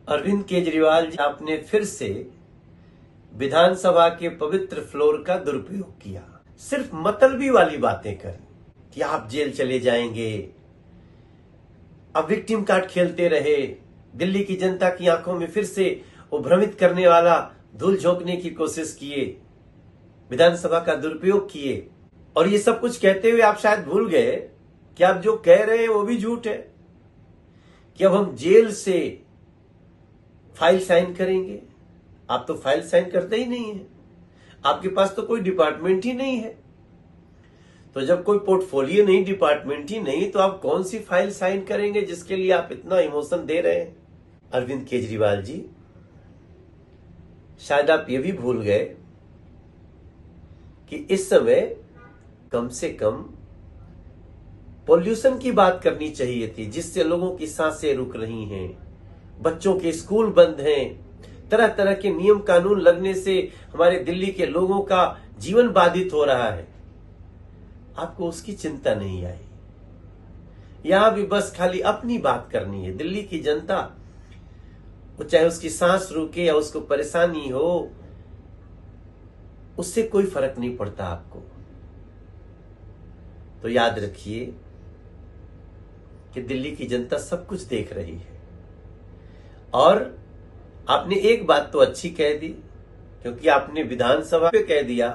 अरविंद केजरीवाल जी, आपने फिर से विधानसभा के पवित्र फ्लोर का दुरुपयोग किया। सिर्फ मतलबी वाली बातें करी कि आप जेल चले जाएंगे, अब विक्टिम कार्ड खेलते रहे, दिल्ली की जनता की आंखों में फिर से वो भ्रमित करने वाला धूल झोंकने की कोशिश किए, विधानसभा का दुरुपयोग किए। और ये सब कुछ कहते हुए आप शायद भूल गए कि आप जो कह रहे हैं वो भी झूठ है, कि अब हम जेल से फाइल साइन करेंगे। आप तो फाइल साइन करते ही नहीं है, आपके पास तो कोई डिपार्टमेंट ही नहीं है। तो जब कोई पोर्टफोलियो नहीं, डिपार्टमेंट ही नहीं, तो आप कौन सी फाइल साइन करेंगे जिसके लिए आप इतना इमोशन दे रहे हैं? अरविंद केजरीवाल जी, शायद आप ये भी भूल गए कि इस समय कम से कम पॉल्यूशन की बात करनी चाहिए थी, जिससे लोगों की सांसें रुक रही हैं, बच्चों के स्कूल बंद हैं, तरह तरह के नियम कानून लगने से हमारे दिल्ली के लोगों का जीवन बाधित हो रहा है। आपको उसकी चिंता नहीं आई। यहां भी बस खाली अपनी बात करनी है। दिल्ली की जनता, वो चाहे उसकी सांस रुके या उसको परेशानी हो, उससे कोई फर्क नहीं पड़ता आपको। तो याद रखिए कि दिल्ली की जनता सब कुछ देख रही है। और आपने एक बात तो अच्छी कह दी, क्योंकि आपने विधानसभा पे कह दिया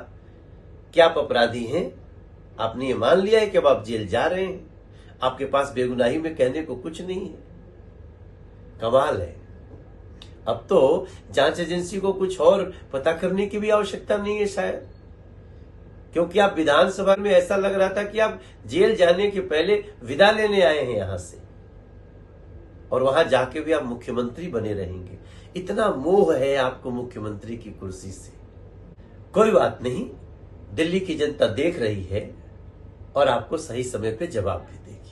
कि आप अपराधी हैं। आपने ये मान लिया है कि अब आप जेल जा रहे हैं, आपके पास बेगुनाही में कहने को कुछ नहीं है। कमाल है। अब तो जांच एजेंसी को कुछ और पता करने की भी आवश्यकता नहीं है शायद, क्योंकि आप विधानसभा में ऐसा लग रहा था कि आप जेल जाने के पहले विदा लेने आए हैं यहां से, और वहां जाके भी आप मुख्यमंत्री बने रहेंगे। इतना मोह है आपको मुख्यमंत्री की कुर्सी से। कोई बात नहीं, दिल्ली की जनता देख रही है और आपको सही समय पे जवाब भी देगी।